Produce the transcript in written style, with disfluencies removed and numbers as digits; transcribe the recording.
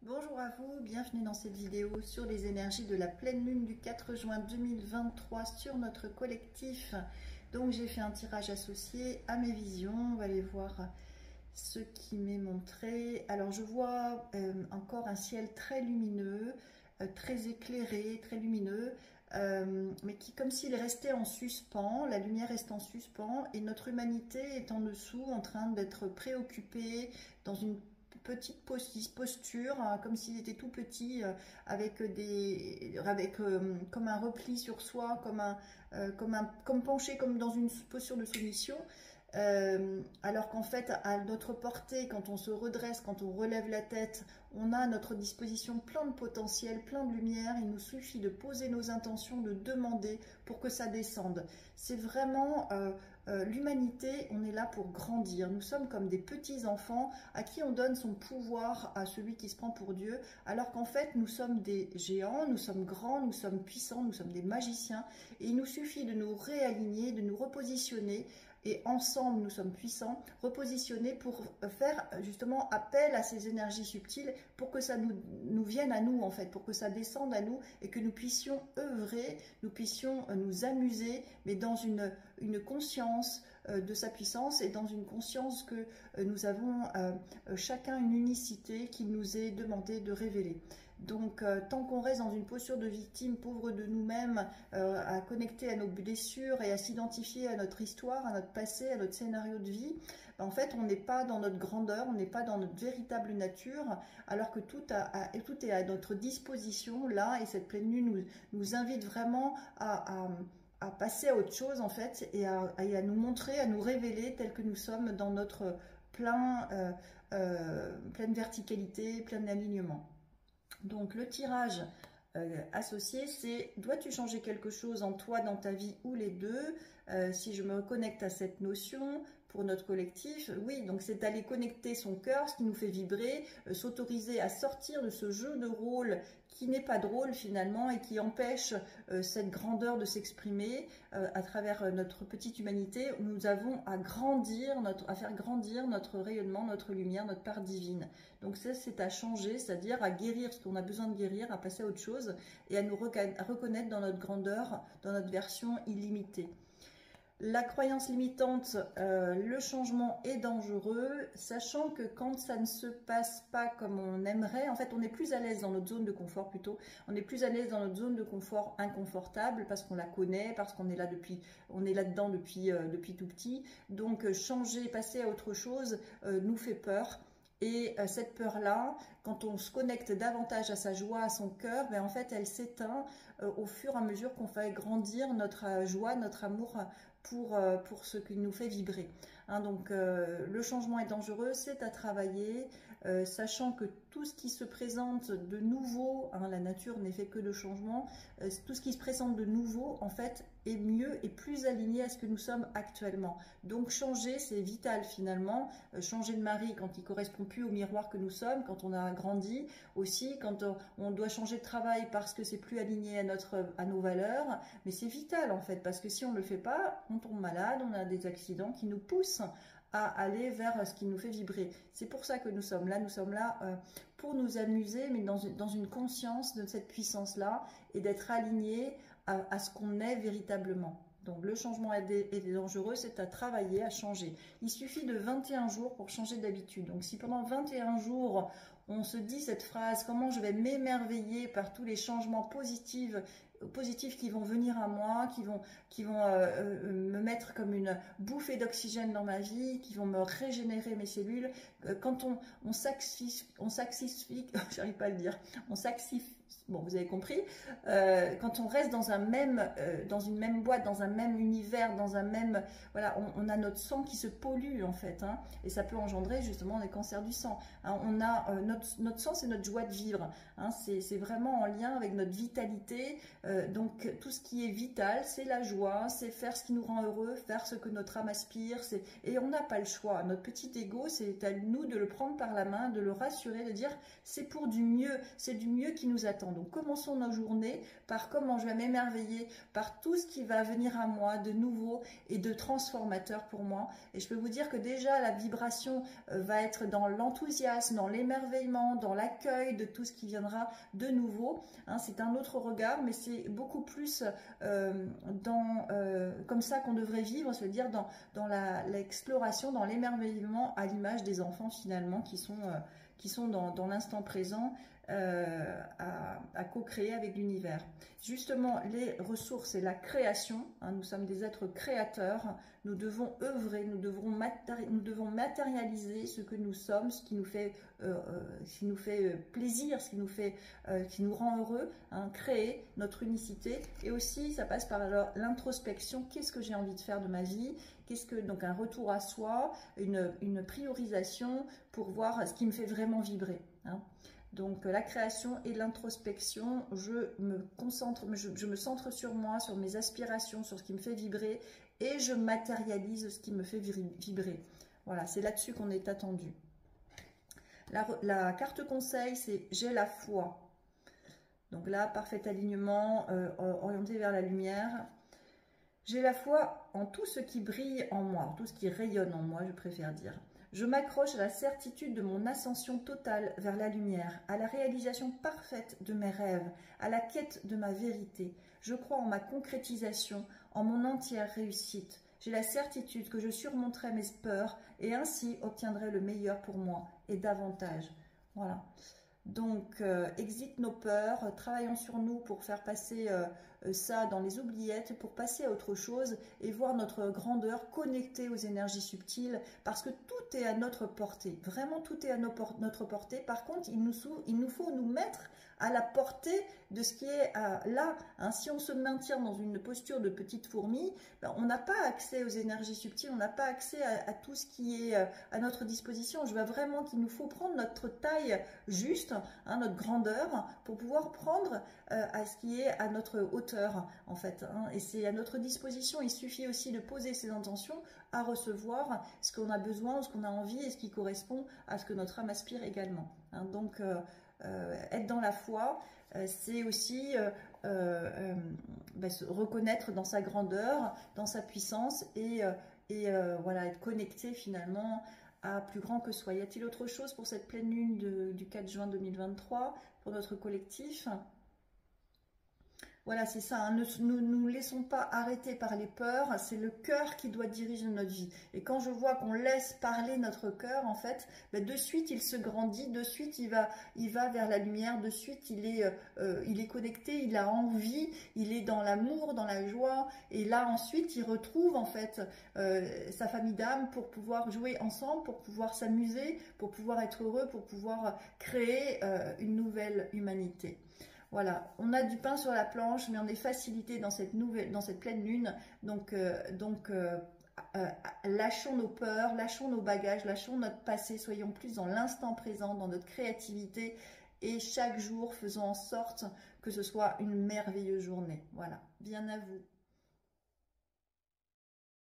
Bonjour à vous, bienvenue dans cette vidéo sur les énergies de la pleine lune du 4 juin 2023 sur notre collectif. Donc j'ai fait un tirage associé à mes visions, on va aller voir ce qui m'est montré. Alors je vois encore un ciel très lumineux, très éclairé, très lumineux, mais qui comme s'il restait en suspens, la lumière reste en suspens et notre humanité est en dessous en train d'être préoccupée dans une petite posture, comme s'il était tout petit, comme un repli sur soi, comme penché, comme dans une posture de soumission. Alors qu'en fait, à notre portée, quand on se redresse, quand on relève la tête, on a à notre disposition plein de potentiel, plein de lumière. Il nous suffit de poser nos intentions, de demander pour que ça descende. C'est vraiment l'humanité, on est là pour grandir. Nous sommes comme des petits enfants à qui on donne son pouvoir à celui qui se prend pour Dieu, alors qu'en fait, nous sommes des géants, nous sommes grands, nous sommes puissants, nous sommes des magiciens. Et il nous suffit de nous réaligner, de nous repositionner. Et ensemble, nous sommes puissants, repositionnés pour faire justement appel à ces énergies subtiles pour que ça nous vienne à nous, en fait, pour que ça descende à nous et que nous puissions œuvrer, nous puissions nous amuser, mais dans une conscience de sa puissance et dans une conscience que nous avons chacun une unicité qu'il nous est demandé de révéler. Donc, tant qu'on reste dans une posture de victime, pauvre de nous-mêmes, à connecter à nos blessures et à s'identifier à notre histoire, à notre passé, à notre scénario de vie, en fait, on n'est pas dans notre grandeur, on n'est pas dans notre véritable nature, alors que tout est à notre disposition là, et cette pleine lune nous invite vraiment à passer à autre chose, en fait, et à nous montrer, à nous révéler tel que nous sommes dans notre pleine verticalité, plein alignement. Donc le tirage associé, c'est dois-tu changer quelque chose en toi, dans ta vie, ou les deux? Si je me reconnecte à cette notion pour notre collectif, oui, donc c'est d'aller connecter son cœur, ce qui nous fait vibrer, s'autoriser à sortir de ce jeu de rôle qui n'est pas drôle finalement et qui empêche cette grandeur de s'exprimer à travers notre petite humanité. Nous avons à faire grandir notre rayonnement, notre lumière, notre part divine. Donc ça, c'est à changer, c'est-à-dire à guérir ce qu'on a besoin de guérir, à passer à autre chose et à nous reconnaître dans notre grandeur, dans notre version illimitée. La croyance limitante, le changement est dangereux, sachant que quand ça ne se passe pas comme on aimerait, en fait on est plus à l'aise dans notre zone de confort plutôt, on est plus à l'aise dans notre zone de confort inconfortable parce qu'on la connaît, parce qu'on est là on est là-dedans depuis tout petit. Donc changer, passer à autre chose nous fait peur. Et cette peur-là, quand on se connecte davantage à sa joie, à son cœur, ben en fait, elle s'éteint au fur et à mesure qu'on fait grandir notre joie, notre amour pour ce qui nous fait vibrer. Hein, donc, le changement est dangereux, c'est à travailler, sachant que tout ce qui se présente de nouveau, hein, la nature n'est fait que de changement, tout ce qui se présente de nouveau, en fait, est mieux et plus aligné à ce que nous sommes actuellement. Donc changer, c'est vital finalement. Changer de mari quand il ne correspond plus au miroir que nous sommes, quand on a grandi, aussi quand on doit changer de travail parce que c'est plus aligné à nos valeurs, mais c'est vital en fait, parce que si on ne le fait pas, on tombe malade, on a des accidents qui nous poussent à aller vers ce qui nous fait vibrer. C'est pour ça que nous sommes là pour nous amuser, mais dans une conscience de cette puissance-là et d'être alignés à ce qu'on est véritablement. Donc le changement est dangereux, c'est à travailler, à changer. Il suffit de 21 jours pour changer d'habitude. Donc si pendant 21 jours, on se dit cette phrase, comment je vais m'émerveiller par tous les changements positifs qui vont venir à moi, qui vont me mettre comme une bouffée d'oxygène dans ma vie, qui vont me régénérer mes cellules. Quand on s'axifie, j'arrive pas à le dire, on s'axifie, bon, vous avez compris, quand on reste dans une même boîte, dans un même univers, dans un même, voilà, on a notre sang qui se pollue en fait, hein, et ça peut engendrer justement des cancers du sang. Hein, on a notre sang, c'est notre joie de vivre, hein, c'est vraiment en lien avec notre vitalité. Donc tout ce qui est vital, c'est la joie, c'est faire ce qui nous rend heureux, faire ce que notre âme aspire, et on n'a pas le choix. Notre petit ego, c'est à nous de le prendre par la main, de le rassurer, de dire c'est pour du mieux, c'est du mieux qui nous attend. attend. Donc commençons nos journées par comment je vais m'émerveiller, par tout ce qui va venir à moi de nouveau et de transformateur pour moi. Et je peux vous dire que déjà la vibration va être dans l'enthousiasme, dans l'émerveillement, dans l'accueil de tout ce qui viendra de nouveau. Hein, c'est un autre regard, mais c'est beaucoup plus comme ça qu'on devrait vivre, c'est-à-dire dans l'exploration, dans l'émerveillement, à l'image des enfants finalement qui sont dans l'instant présent, à co-créer avec l'univers. Justement, les ressources et la création, hein, nous sommes des êtres créateurs, nous devons œuvrer, nous devons matérialiser ce que nous sommes, ce qui nous fait plaisir, qui nous rend heureux, hein, créer notre unicité. Et aussi, ça passe par l'introspection. Qu'est-ce que j'ai envie de faire de ma vie? Donc un retour à soi, une priorisation pour voir ce qui me fait vraiment vibrer. Hein. Donc la création et l'introspection, je me centre sur moi, sur mes aspirations, sur ce qui me fait vibrer et je matérialise ce qui me fait vibrer. Voilà, c'est là-dessus qu'on est attendu. La carte conseil, c'est « J'ai la foi ». Donc là, parfait alignement, orienté vers la lumière. J'ai la foi en tout ce qui brille en moi, tout ce qui rayonne en moi, je préfère dire. Je m'accroche à la certitude de mon ascension totale vers la lumière, à la réalisation parfaite de mes rêves, à la quête de ma vérité. Je crois en ma concrétisation, en mon entière réussite. J'ai la certitude que je surmonterai mes peurs et ainsi obtiendrai le meilleur pour moi et davantage. Voilà. Donc, exit nos peurs, travaillons sur nous pour faire passer ça dans les oubliettes, pour passer à autre chose et voir notre grandeur connectée aux énergies subtiles, parce que tout est à notre portée, vraiment tout est à notre portée. Par contre, il nous faut nous mettre à la portée de ce qui est là. Hein. Si on se maintient dans une posture de petite fourmi, ben, on n'a pas accès aux énergies subtiles, on n'a pas accès à tout ce qui est à notre disposition. Je vois vraiment qu'il nous faut prendre notre taille juste, hein, notre grandeur, pour pouvoir prendre à ce qui est à notre hauteur, en fait. Hein. Et c'est à notre disposition. Il suffit aussi de poser ses intentions à recevoir ce qu'on a besoin, ce qu'on a envie et ce qui correspond à ce que notre âme aspire également. Hein. Donc, être dans la foi, c'est aussi se reconnaître dans sa grandeur, dans sa puissance et voilà, être connecté finalement à plus grand que soi. Y a-t-il autre chose pour cette pleine lune du 4 juin 2023 pour notre collectif ? Voilà, c'est ça, hein. Ne nous laissons pas arrêter par les peurs, c'est le cœur qui doit diriger notre vie. Et quand je vois qu'on laisse parler notre cœur, en fait, ben de suite il se grandit, de suite il va vers la lumière, de suite il est connecté, il a envie, il est dans l'amour, dans la joie. Et là ensuite il retrouve en fait sa famille d'âme pour pouvoir jouer ensemble, pour pouvoir s'amuser, pour pouvoir être heureux, pour pouvoir créer une nouvelle humanité. Voilà, on a du pain sur la planche, mais on est facilité dans cette pleine lune. Donc, lâchons nos peurs, lâchons nos bagages, lâchons notre passé, soyons plus dans l'instant présent, dans notre créativité. Et chaque jour, faisons en sorte que ce soit une merveilleuse journée. Voilà, bien à vous.